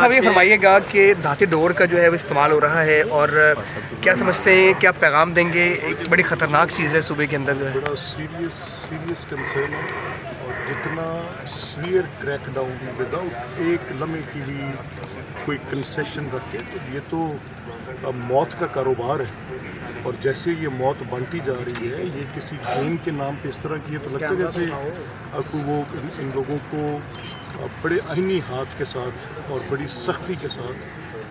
साहब ये फरमाइएगा कि धाती डोर का जो है वो इस्तेमाल हो रहा है और क्या समझते हैं, क्या पैगाम देंगे? एक बड़ी ख़तरनाक चीज़ है सूबे के अंदर जो है। बड़ा सीरियस कंसर्न है और जितना सीवियर क्रैकडाउन विदाउट एक लम्हे की भी कोई कंसेशन रखे तो ये तो मौत का कारोबार है। और जैसे ये मौत बांटी जा रही है, ये किसी गेम के नाम पे इस तरह की, ये तो लगता है जैसे वो इन लोगों को बड़े आईनी हाथ के साथ और बड़ी सख्ती के साथ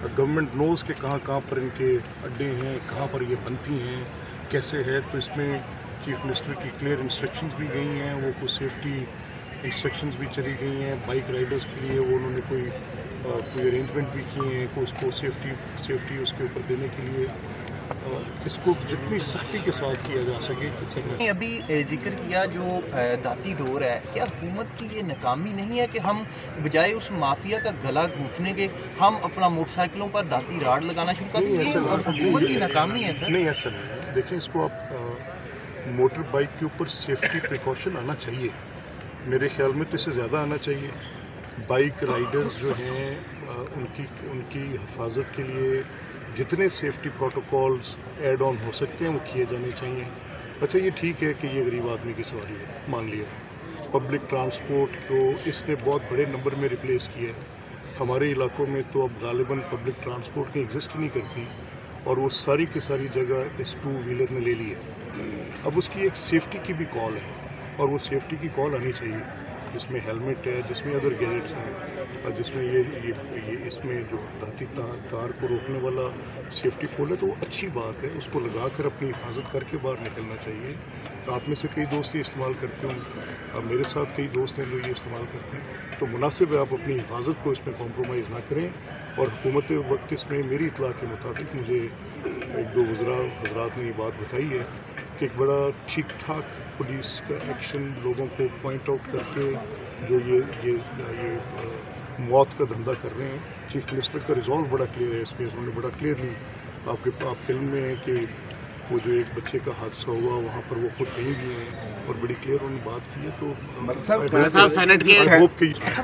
गवर्नमेंट नोज़ के कहाँ पर इनके अड्डे हैं, कहाँ पर ये बनती हैं, कैसे है। तो इसमें चीफ मिनिस्टर की क्लियर इंस्ट्रक्शंस भी गई हैं, वो कुछ सेफ्टी इंस्ट्रक्शंस भी चली गई हैं बाइक राइडर्स के लिए। वो उन्होंने कोई अरेंजमेंट भी किए हैं कि उसको सेफ्टी उसके ऊपर देने के लिए इसको जितनी सख्ती के साथ किया जा सके करना। अभी जिक्र किया जो धाती डोर है, क्या हुकूमत की ये नाकामी नहीं है कि हम बजाय उस माफिया का गला घोंटने के हम अपना मोटरसाइकिलों पर धाती राड लगाना शुरू कर दें? हुकूमत की नाकामी है सर? नहीं, ऐसा नहीं है। देखिए, इसको आप मोटर बाइक के ऊपर सेफ्टी प्रिकॉशन आना चाहिए, मेरे ख्याल में तो इससे ज़्यादा आना चाहिए। बाइक राइडर्स जो हैं उनकी हिफाजत के लिए जितने सेफ्टी प्रोटोकॉल्स ऐड ऑन हो सकते हैं वो किए जाने चाहिए। अच्छा, ये ठीक है कि ये गरीब आदमी की सवारी है, मान लिया। पब्लिक ट्रांसपोर्ट को इसने बहुत बड़े नंबर में रिप्लेस किया है। हमारे इलाकों में तो अब गालिबन पब्लिक ट्रांसपोर्ट की एग्जिस्ट नहीं करती और वो सारी की सारी जगह इस टू व्हीलर ने ले ली है। अब उसकी एक सेफ्टी की भी कॉल है और वो सेफ्टी की कॉल आनी चाहिए, जिसमें हेलमेट है, जिसमें अदर गैजेट्स हैं और जिसमें ये इसमें जो धाती तार को रोकने वाला सेफ्टी पोल है, तो वो अच्छी बात है। उसको लगा कर अपनी हिफाजत करके बाहर निकलना चाहिए। तो आप में से कई दोस्त ये इस्तेमाल करते हों, अब मेरे साथ कई दोस्त हैं जो ये इस्तेमाल करते हैं, तो मुनासिब है आप अपनी हिफाजत को इसमें कॉम्प्रोमाइज़ ना करें। और हुकूमत वक्त इसमें मेरी इतला के मुताबिक मुझे एक दो हजरात ने ये बात बताई है कि एक बड़ा ठीक ठाक पुलिस का एक्शन लोगों को पॉइंट आउट करके जो ये मौत का धंधा कर रहे हैं, चीफ मिनिस्टर का रिजॉल्व बड़ा क्लियर है इसमें। उन्होंने बड़ा क्लियरली आपके इल्म में है कि वो जो एक बच्चे का हादसा हुआ वहाँ पर वो खुद कहीं भी हैं और बड़ी क्लियर उन्होंने बात की है। तो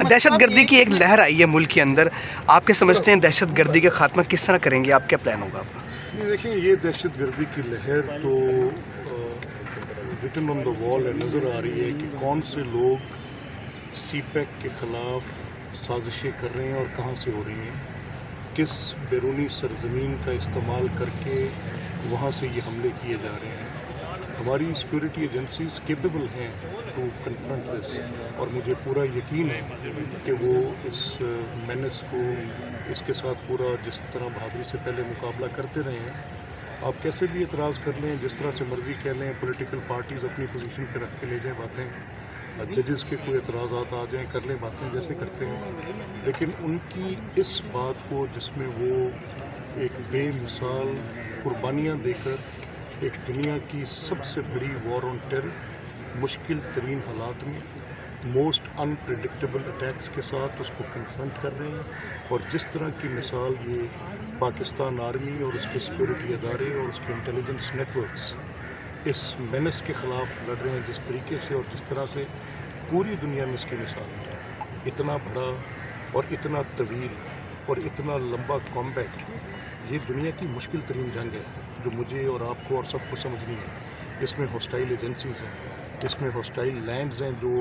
दहशतगर्दी की एक लहर आई है मुल्क के अंदर, आप क्या समझते हैं दहशतगर्दी का खात्मा किस तरह करेंगे? आप क्या प्लान होगा आपका? नहीं, देखिए, ये दहशतगर्दी की लहर तो रिटन ऑन द वॉल है, नज़र आ रही है कि कौन से लोग CPEC के ख़िलाफ़ साजिशें कर रहे हैं और कहाँ से हो रही हैं, किस बैरूनी सरजमीन का इस्तेमाल करके वहाँ से ये हमले किए जा रहे हैं। हमारी सिक्योरिटी एजेंसीज केपेबल हैं टू कन्फ्रंट दिस और मुझे पूरा यकीन है कि वो इस मेनेस को इसके साथ पूरा जिस तरह बहादुरी से पहले मुकाबला करते रहे हैं। आप कैसे भी एतराज़ कर लें, जिस तरह से मर्ज़ी कह लें, पॉलिटिकल पार्टीज़ अपनी पोजीशन पे रख के ले जाएं बातें, जजेस के कोई एतराज़ात आ जाएं, कर लें बातें जैसे करते हैं, लेकिन उनकी इस बात को जिसमें वो एक बेमिसाल कुर्बानियाँ देकर एक दुनिया की सबसे बड़ी वॉर ऑन टेरर, मुश्किल तरीन हालात में मोस्ट अनप्रेडिक्टेबल अटैक्स के साथ उसको कन्फ्रंट कर रहे हैं। और जिस तरह की मिसाल ये पाकिस्तान आर्मी और उसके सिक्योरिटी अदारे और उसके इंटेलिजेंस नेटवर्क्स इस मेनेस के ख़िलाफ़ लड़ रहे हैं, जिस तरीके से और जिस तरह से पूरी दुनिया में इसकी मिसाल है। इतना बड़ा और इतना तवील और इतना लंबा कॉम्बैट, ये दुनिया की मुश्किल तरीन जंग है जो मुझे और आपको और सबको समझनी है। इसमें हॉस्टाइल एजेंसीज़ हैं, इसमें हॉस्टाइल लैंड्स हैं जो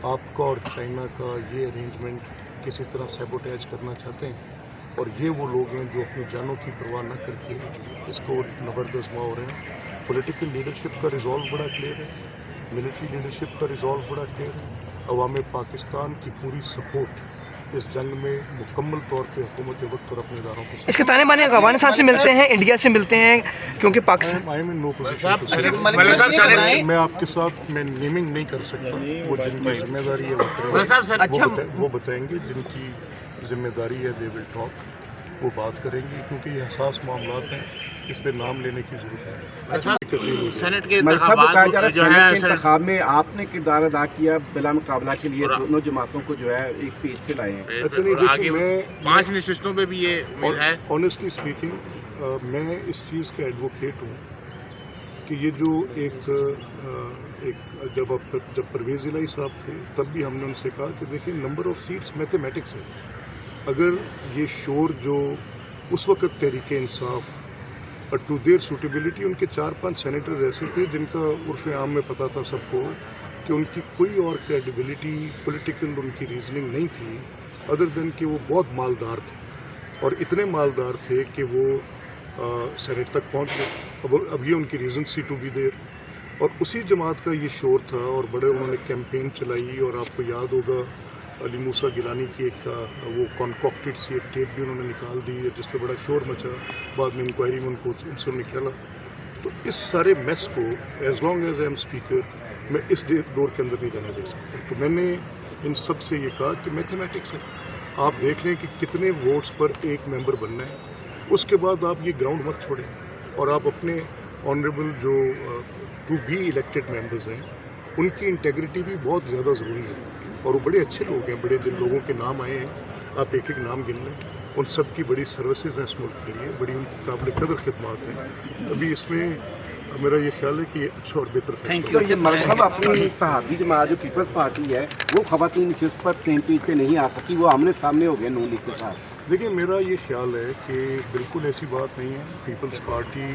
आपका और चाइना का ये अरेंजमेंट किसी तरह सैबोटेज करना चाहते हैं। और ये वो लोग हैं जो अपनी जानों की परवाह न करके इसको नबर्द आज़मा हो रहे हैं। पॉलिटिकल लीडरशिप का रिजॉल्व बड़ा क्लियर है, मिलिट्री लीडरशिप का रिजॉल्व बड़ा क्लियर है। अवाम पाकिस्तान की पूरी सपोर्ट इस जंग में मुकम्मल तौर पे हुकूमत वक्त और अपने इदारों को। इसके ताने बाने अफगानिस्तान से मिलते हैं, इंडिया से मिलते हैं, क्योंकि Pakistan I am in no position, मैं आपके साथ मैं नेमिंग नहीं कर सकता। वो जिनकी जिम्मेदारी है वो बताएंगे, जिनकी जिम्मेदारी है दे विल टॉक, वो बात करेंगे, क्योंकि ये हसास मामलात हैं, इस पे नाम लेने की ज़रूरत है। सेनेट के इंतखाब में आपने किरदार अदा किया, बिला मुकाबला के लिए दोनों जमातों को जो है एक पेज पे लाए हैं। अच्छा, नहीं, देखिए, मैं 5 नशिस्तों पे भी ये है। ऑनेस्टली स्पीकिंग, मैं इस चीज़ का एडवोकेट हूँ कि ये जो जब परवेज़ इलाही साहब थे तब भी हमने उनसे कहा कि देखिए, नंबर ऑफ़ सीट्स मैथमेटिक्स है। اگر یہ شور جو اس وقت Tehreek Insaf to there suitability, ان کے 4-5 سینیٹرز ایسے تھے جن کا عرف عام میں پتہ تھا سب کو کہ ان کی کوئی اور کریڈیبلٹی پولیٹیکل ان کی ریزننگ نہیں تھی ادر دین کہ وہ بہت مالدار تھے، اور اتنے مالدار تھے کہ وہ سینیٹ تک پہنچ گئے. اب یہ ان کی ریزن سی ٹو بی دیر، اور اسی جماعت کا یہ شور تھا، اور بڑے انہوں نے کیمپین چلائی. اور آپ کو یاد ہوگا علی موسیٰ گیلانی کی ایک وہ کانکوکٹڈ سی ایک ٹیپ بھی انہوں نے نکال دی ہے جس پہ بڑا شور مچا، بعد میں انکوائری میں ان کو ان سے نکالا. تو اس سارے میس کو as long as I am speaker میں اس دور کے اندر نہیں جانے دے سکتا. تو میں نے ان سب سے یہ کہا کہ میتھمیٹکس ہے، آپ دیکھ لیں کہ کتنے ووٹس پر ایک ممبر بننا ہے، اس کے بعد آپ یہ گراؤنڈ مت چھوڑیں، اور آپ اپنے آنریبل جو ٹو بی الیکٹڈ ممبرز ہیں ان کی انٹیگریٹی بھی بہت زیادہ ضروری ہے. اور وہ بڑے اچھے لوگ ہیں، بڑے جن لوگوں کے نام آئے ہیں آپ ایک ایک نام گن لیں، ان سب کی بڑی سروسز ہیں اس ملک کے لیے، بڑی ان کی قابل قدر خدمات ہیں. ابھی اس میں میرا یہ خیال ہے کہ یہ اچھا اور بہتر فیصلہ ہے. یہ مذہب اپنی اتحادی جماعت جو پیپلز پارٹی ہے وہ خواتین نشست پر سیم پیج پہ نہیں آ سکی، وہ آمنے سامنے ہو گئے نون لیگ کے ساتھ. دیکھیں میرا یہ خیال ہے کہ بالکل ایسی بات نہیں ہے. پیپلز پارٹی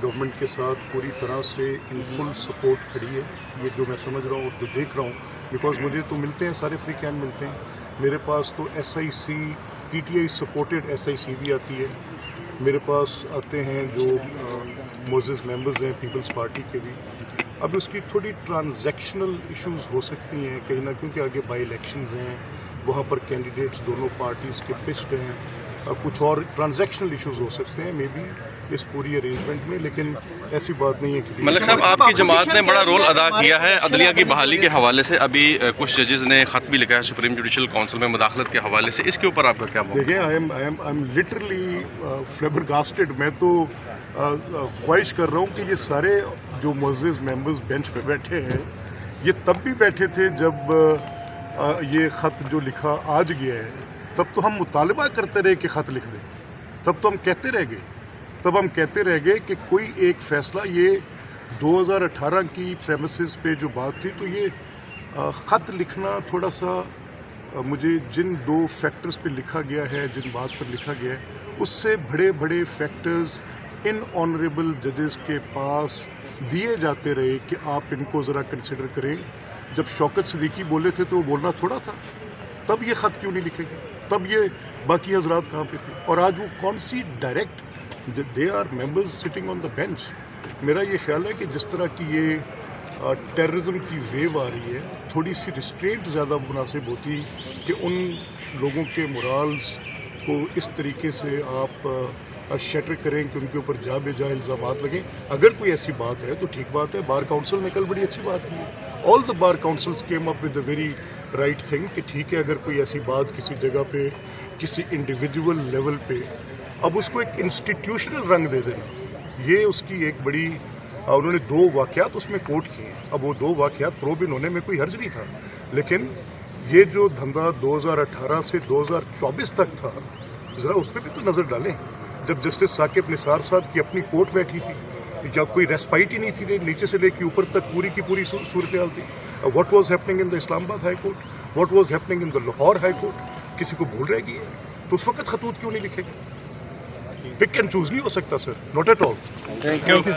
گورنمنٹ کے ساتھ پوری طرح سے ان فل سپورٹ کھڑی ہے. یہ جو میں سمجھ رہا ہوں اور جو دیکھ رہا ہوں، بیکاز مجھے تو ملتے ہیں سارے فری کین ملتے ہیں، میرے پاس تو S I C P T I supported S I C بھی آتی ہے، میرے پاس آتے ہیں جو معزز ممبرز ہیں پیپلز پارٹی کے بھی. اب اس کی تھوڑی ٹرانزیکشنل ایشوز ہو سکتی ہیں کہیں نہ، کیونکہ آگے بائی الیکشنز ہیں، وہاں پر کینڈیڈیٹس دونوں پارٹیز کے پچڈ ہیں، کچھ اور ٹرانزیکشنل ایشوز ہو سکتے ہیں مے بی اس پوری ارینجمنٹ میں، لیکن ایسی بات نہیں ہے کہ ملک صاحب آپ کی جماعت نے بڑا رول ادا کیا ہے عدلیہ کی بحالی کے حوالے سے. ابھی کچھ ججز نے خط بھی لکھا ہے سپریم جوڈیشل کونسل میں مداخلت کے حوالے سے، اس کے اوپر آپ کا کیا موقع؟ دیکھیں آئی ایم لٹرلی فلیبرگاسٹڈ. میں تو خواہش کر رہا ہوں کہ یہ سارے جو معزز ممبرز بینچ پہ بیٹھے ہیں یہ تب بھی بیٹھے تھے جب یہ خط جو لکھا آج گیا ہے، تب تو ہم مطالبہ کرتے رہے کہ خط لکھ دیں، تب تو ہم کہتے رہ گئے کہ کوئی ایک فیصلہ، یہ 2018 کی پریمیسز پہ جو بات تھی، تو یہ خط لکھنا تھوڑا سا مجھے جن 2 فیکٹرز پہ لکھا گیا ہے، جن بات پر لکھا گیا ہے، اس سے بڑے فیکٹرز ان آنریبل ججز کے پاس دیے جاتے رہے کہ آپ ان کو ذرا کنسیڈر کریں. جب شوکت صدیقی بولے تھے تو وہ بولنا تھوڑا تھا، تب یہ خط کیوں نہیں لکھے گئے، تب یہ باقی حضرات کہاں پہ تھے؟ اور آج وہ کون سی direct they are members sitting on the bench. میرا یہ خیال ہے کہ جس طرح کی یہ ٹیررزم کی ویو آ رہی ہے، تھوڑی سی ریسٹرینٹ زیادہ مناسب ہوتی کہ ان لوگوں کے مورالز کو اس طریقے سے آپ شیٹر کریں کہ ان کے اوپر جا بے جا الزامات لگیں. اگر کوئی ایسی بات ہے تو ٹھیک بات ہے. بار کاؤنسل نے کل بڑی اچھی بات کی ہے، all the bar councils came up with a very right thing کہ ٹھیک ہے اگر کوئی ایسی بات کسی جگہ پہ کسی انڈیویجول لیول پہ، اب اس کو ایک انسٹیٹیوشنل رنگ دے دینا، یہ اس کی ایک بڑی انہوں نے 2 واقعات اس میں کوٹ کیے ہیں. اب وہ 2 واقعات پروب ہونے میں کوئی حرج نہیں تھا، لیکن یہ جو دھندا 2018 سے 2024 تک تھا، ذرا اس پہ بھی تو نظر ڈالیں. جب جسٹس ثاقب نثار صاحب کی اپنی کورٹ بیٹھی تھی، یا کوئی ریسپائٹ ہی نہیں تھی، نیچے سے لے کے اوپر تک پوری کی پوری صورتحال تھی. واٹ واز ہیپننگ ان دا اسلام آباد high court, what was happening in the Lahore high court, کسی کو بھول رہ گئی ہے؟ تو اس وقت خطوط کیوں نہیں لکھے گئے؟ پک اینڈ چوز نہیں ہو سکتا سر، ناٹ ایٹ آل.